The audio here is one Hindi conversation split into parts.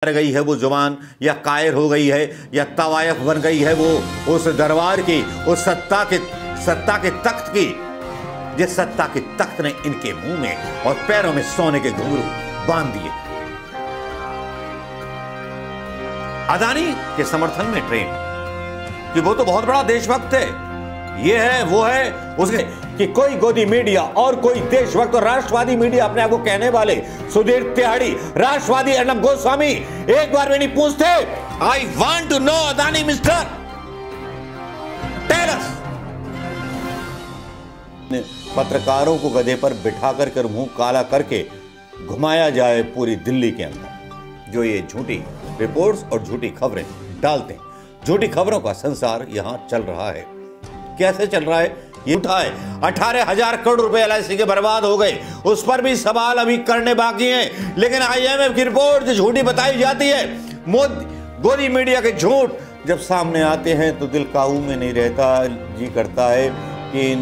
कर गई है वो जुबान, या कायर हो गई है, या तवायफ बन गई है वो उस दरबार की, उस सत्ता के तख्त की, जिस सत्ता के तख्त ने इनके मुंह में और पैरों में सोने के घुंघरू बांध दिए। अदानी के समर्थन में ट्रेंड कि वो तो बहुत बड़ा देशभक्त है, ये है वो है उसके, कि कोई गोदी मीडिया और कोई देशभक्त और राष्ट्रवादी मीडिया अपने आप को कहने वाले सुधीर तिहाड़ी, राष्ट्रवादी अर्नब गोस्वामी एक बार भी नहीं पूछते I want to know Adani mister tell us. पत्रकारों को गधे पर बिठा कर मुंह काला करके घुमाया जाए पूरी दिल्ली के अंदर, जो ये झूठी रिपोर्ट्स और झूठी खबरें डालते हैं। झूठी खबरों का संसार यहां चल रहा है। कैसे चल रहा है? ये उठाए 18,000 करोड़ रुपए एलआईसी के बर्बाद हो गए, उस पर भी सवाल अभी करने बाकी हैं। लेकिन आईएमएफ की रिपोर्ट जो झूठी बताई जाती है, गोदी मीडिया के झूठ जब सामने आते हैं तो दिल काबू में नहीं रहता, जी करता है कि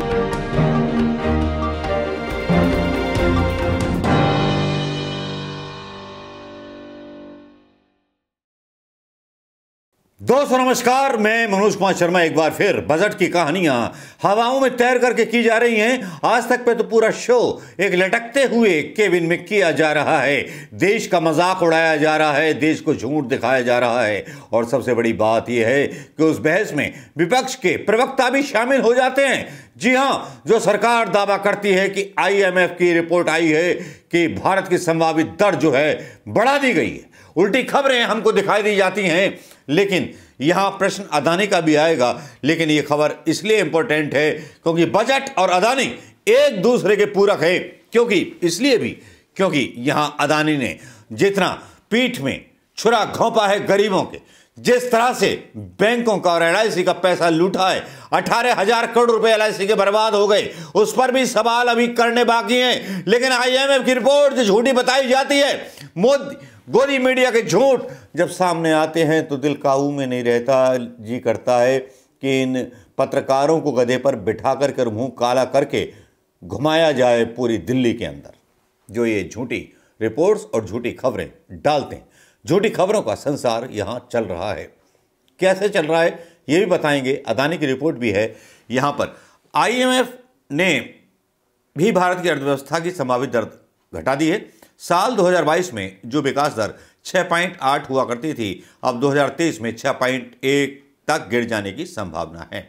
दोस्तों नमस्कार, मैं मनोज कुमार शर्मा एक बार फिर बजट की कहानियां हवाओं में तैर करके की जा रही हैं। आज तक पे तो पूरा शो एक लटकते हुए केबिन में किया जा रहा है, देश का मजाक उड़ाया जा रहा है, देश को झूठ दिखाया जा रहा है। और सबसे बड़ी बात यह है कि उस बहस में विपक्ष के प्रवक्ता भी शामिल हो जाते हैं। जी हां, जो सरकार दावा करती है कि आईएमएफ की रिपोर्ट आई है कि भारत की संभावित दर जो है बढ़ा दी गई है, उल्टी खबरें हमको दिखाई दी जाती हैं। लेकिन यहां प्रश्न अदानी का भी आएगा, लेकिन यह खबर इसलिए इंपॉर्टेंट है क्योंकि बजट और अदानी एक दूसरे के पूरक है। क्योंकि यहां अदानी ने जितना पीठ में छुरा घोंपा है गरीबों के, जिस तरह से बैंकों का और एलआईसी का पैसा लूटा है, 18,000 करोड़ रुपए एलआईसी के बर्बाद हो गए, उस पर भी सवाल अभी करने बाकी हैं। लेकिन आईएमएफ की रिपोर्ट जो झूठी बताई जाती है, गोदी मीडिया के झूठ जब सामने आते हैं तो दिल काबू में नहीं रहता, जी करता है कि इन पत्रकारों को गधे पर बिठा कर मुंह काला करके घुमाया जाए पूरी दिल्ली के अंदर, जो ये झूठी रिपोर्ट्स और झूठी खबरें डालते हैं। झूठी खबरों का संसार यहां चल रहा है। कैसे चल रहा है ये भी बताएंगे। अदानी की रिपोर्ट भी है यहां पर। आईएमएफ ने भी भारत की अर्थव्यवस्था की संभावित दर घटा दी है। साल 2022 में जो विकास दर 6.8 हुआ करती थी, अब 2023 में 6.1 तक गिर जाने की संभावना है।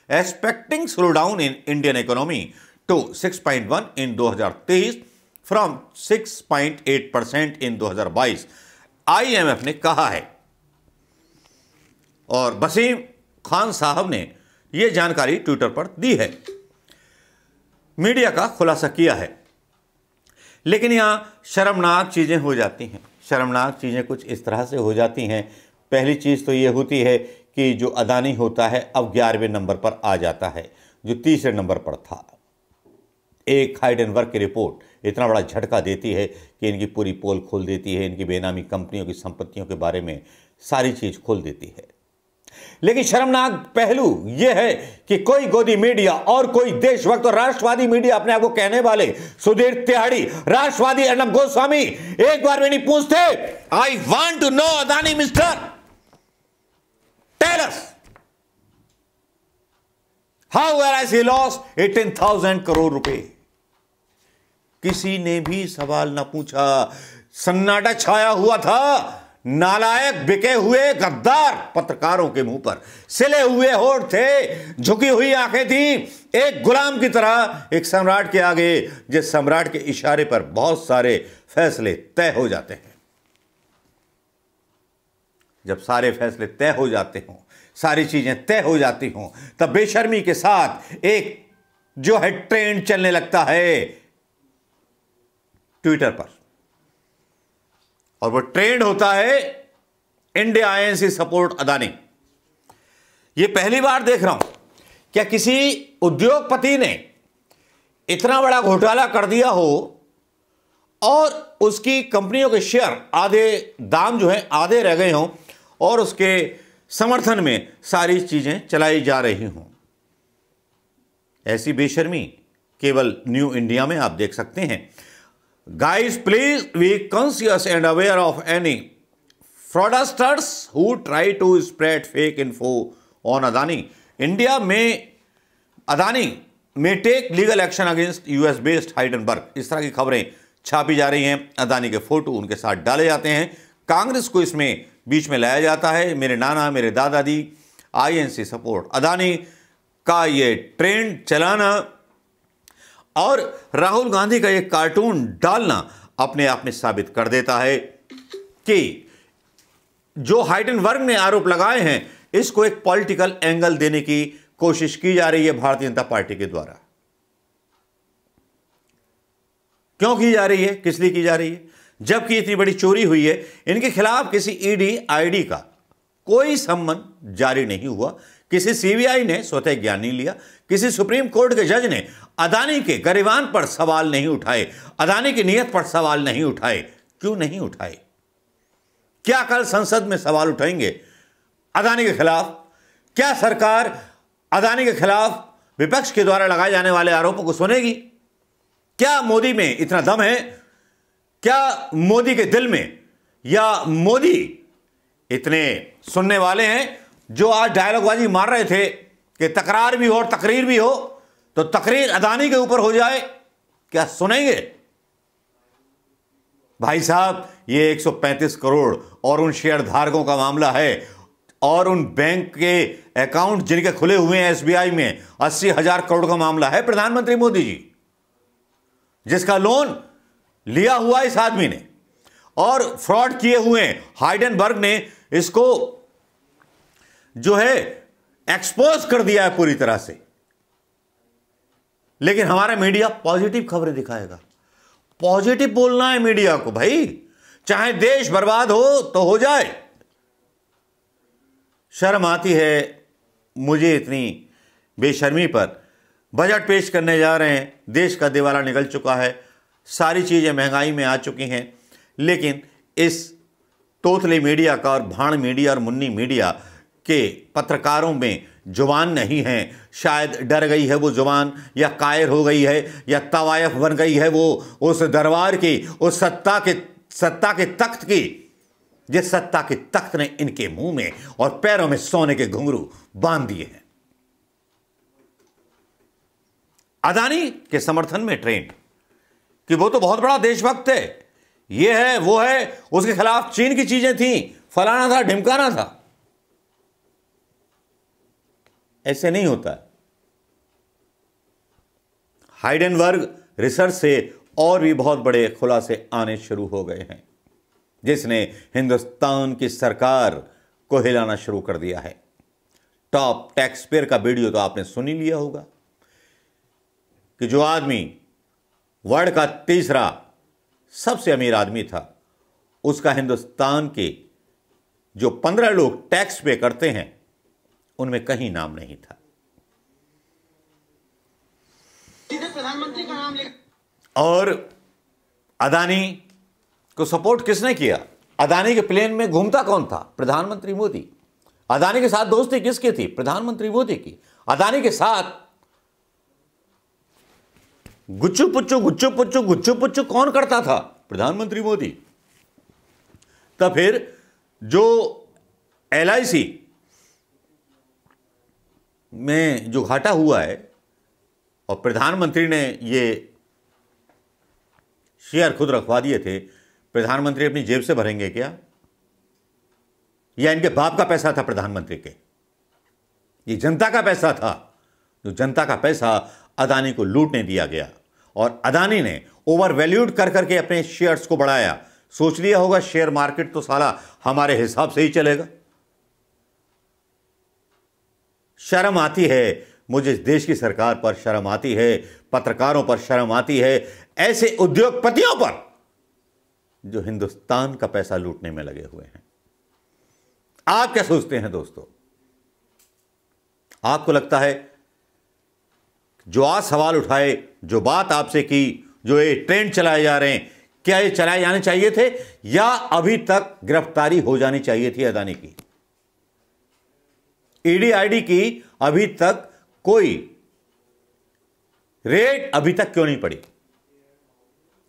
Expecting slow down in Indian economy to 6.1 in 2023 from 6.8% in 2022, IMF ने कहा है। और वसीम खान साहब ने यह जानकारी ट्विटर पर दी है, मीडिया का खुलासा किया है। लेकिन यहां शर्मनाक चीजें हो जाती हैं। शर्मनाक चीजें कुछ इस तरह से हो जाती हैं। पहली चीज तो यह होती है कि जो अदानी होता है अब 11वें नंबर पर आ जाता है, जो तीसरे नंबर पर था। एक हाइडेनबर्ग की रिपोर्ट इतना बड़ा झटका देती है कि इनकी पूरी पोल खोल देती है, इनकी बेनामी कंपनियों की संपत्तियों के बारे में सारी चीज खोल देती है। लेकिन शर्मनाक पहलू यह है कि कोई गोदी मीडिया और कोई देशभक्त और राष्ट्रवादी मीडिया अपने आप को कहने वाले सुधीर तिहाड़ी, राष्ट्रवादी अर्नब गोस्वामी एक बार भी नहीं पूछते I want to know Adani mister tell us how has he lost 18,000 crore रुपए। किसी ने भी सवाल ना पूछा, सन्नाटा छाया हुआ था। नालायक बिके हुए गद्दार पत्रकारों के मुंह पर सिले हुए होठ थे, झुकी हुई आंखें थी, एक गुलाम की तरह एक सम्राट के आगे, जिस सम्राट के इशारे पर बहुत सारे फैसले तय हो जाते हैं। जब सारे फैसले तय हो जाते हों, सारी चीजें तय हो जाती हों, तब बेशर्मी के साथ एक जो है ट्रेंड चलने लगता है ट्विटर पर, और वो ट्रेंड होता है इंडिया आईएनसी सपोर्ट अदानी। ये पहली बार देख रहा हूं क्या किसी उद्योगपति ने इतना बड़ा घोटाला कर दिया हो और उसकी कंपनियों के शेयर आधे दाम जो है आधे रह गए हों और उसके समर्थन में सारी चीजें चलाई जा रही हों। ऐसी बेशर्मी केवल न्यू इंडिया में आप देख सकते हैं। Guys, please be conscious and aware of any fraudsters who try to spread fake info on Adani. India Adani may take legal action against US based Hindenburg. इस तरह की खबरें छापी जा रही हैं। अदानी के फोटो उनके साथ डाले जाते हैं, कांग्रेस को इसमें बीच में लाया जाता है। मेरे नाना, मेरे दादाजी, INC सपोर्ट, अदानी का ये ट्रेंड चलाना और राहुल गांधी का ये कार्टून डालना अपने आप में साबित कर देता है कि जो हाइडेनबर्ग ने आरोप लगाए हैं इसको एक पॉलिटिकल एंगल देने की कोशिश की जा रही है भारतीय जनता पार्टी के द्वारा। क्यों की जा रही है, किस लिए की जा रही है? जबकि इतनी बड़ी चोरी हुई है, इनके खिलाफ किसी ED ID का कोई सम्मन जारी नहीं हुआ, किसी CBI ने स्वतः ज्ञान नहीं लिया, किसी सुप्रीम कोर्ट के जज ने अदानी के गरिमाण पर सवाल नहीं उठाए, अदानी की नीयत पर सवाल नहीं उठाए। क्यों नहीं उठाए? क्या कल संसद में सवाल उठाएंगे अदानी के खिलाफ? क्या सरकार अदानी के खिलाफ विपक्ष के द्वारा लगाए जाने वाले आरोपों को सुनेगी? क्या मोदी में इतना दम है? क्या मोदी के दिल में या मोदी इतने सुनने वाले हैं जो आज डायलॉगबाजी मार रहे थे कि तकरार भी हो और तकरीर भी हो तो तकरीर अदानी के ऊपर हो जाए? क्या सुनेंगे? भाई साहब, ये 135 करोड़ और उन शेयर धारकों का मामला है और उन बैंक के अकाउंट जिनके खुले हुए हैं SBI में 80,000 करोड़ का मामला है। प्रधानमंत्री मोदी जी जिसका लोन लिया हुआ इस आदमी ने और फ्रॉड किए हुए हाइडेनबर्ग ने इसको जो है एक्सपोज कर दिया है पूरी तरह से। लेकिन हमारा मीडिया पॉजिटिव खबरें दिखाएगा। पॉजिटिव बोलना है मीडिया को भाई, चाहे देश बर्बाद हो तो हो जाए। शर्म आती है मुझे इतनी बेशर्मी पर। बजट पेश करने जा रहे हैं, देश का दिवाला निकल चुका है, सारी चीजें महंगाई में आ चुकी हैं, लेकिन इस तोतले मीडिया का और भाण मीडिया और मुन्नी मीडिया के पत्रकारों में जुबान नहीं है। शायद डर गई है वो जुबान, या कायर हो गई है, या तवायफ बन गई है वो उस दरबार की, उस सत्ता के तख्त की, जिस सत्ता के तख्त ने इनके मुंह में और पैरों में सोने के घुंघरू बांध दिए हैं। अदानी के समर्थन में ट्रेंड कि वो तो बहुत बड़ा देशभक्त है, ये है वो है, उसके खिलाफ चीन की चीजें थी, फलाना था, ढिमकाना था। ऐसे नहीं होता। हाइडेनबर्ग रिसर्च से और भी बहुत बड़े खुलासे आने शुरू हो गए हैं, जिसने हिंदुस्तान की सरकार को हिलाना शुरू कर दिया है। टॉप टैक्स पेयर का वीडियो तो आपने सुन ही लिया होगा कि जो आदमी वर्ल्ड का तीसरा सबसे अमीर आदमी था, उसका हिंदुस्तान के जो 15 लोग टैक्स पे करते हैं उनमें कहीं नाम नहीं था। प्रधानमंत्री का नाम और अदानी को सपोर्ट किसने किया? अदानी के प्लेन में घूमता कौन था? प्रधानमंत्री मोदी। अदानी के साथ दोस्ती किसकी थी? प्रधानमंत्री मोदी की। अदानी के साथ गुच्चू पुच्चू कौन करता था? प्रधानमंत्री मोदी। तब फिर जो LIC में जो घाटा हुआ है और प्रधानमंत्री ने ये शेयर खुद रखवा दिए थे, प्रधानमंत्री अपनी जेब से भरेंगे क्या, या इनके बाप का पैसा था प्रधानमंत्री के? ये जनता का पैसा था, जो जनता का पैसा अदानी को लूटने दिया गया और अदानी ने ओवर वैल्यूड कर करके अपने शेयर्स को बढ़ाया। सोच लिया होगा शेयर मार्केट तो साला हमारे हिसाब से ही चलेगा। शर्म आती है मुझे, देश की सरकार पर शर्म आती है, पत्रकारों पर शर्म आती है, ऐसे उद्योगपतियों पर जो हिंदुस्तान का पैसा लूटने में लगे हुए हैं। आप क्या सोचते हैं दोस्तों? आपको लगता है जो आज सवाल उठाए, जो बात आपसे की, जो ये ट्रेंड चलाए जा रहे हैं, क्या ये चलाए जाने चाहिए थे या अभी तक गिरफ्तारी हो जानी चाहिए थी अदानी की? ED ID की अभी तक कोई रेड अभी तक क्यों नहीं पड़ी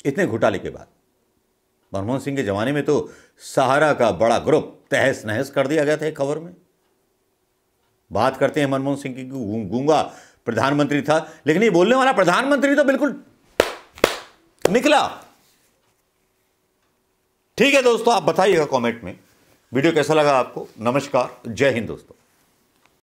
इतने घोटाले के बाद? मनमोहन सिंह के जमाने में तो सहारा का बड़ा ग्रुप तहस नहस कर दिया गया था एक खबर में। बात करते हैं मनमोहन सिंह की, गूंगा प्रधानमंत्री था, लेकिन ये बोलने वाला प्रधानमंत्री तो बिल्कुल निकला। ठीक है दोस्तों, आप बताइएगा कमेंट में वीडियो कैसा लगा आपको। नमस्कार, जय हिंद दोस्तों।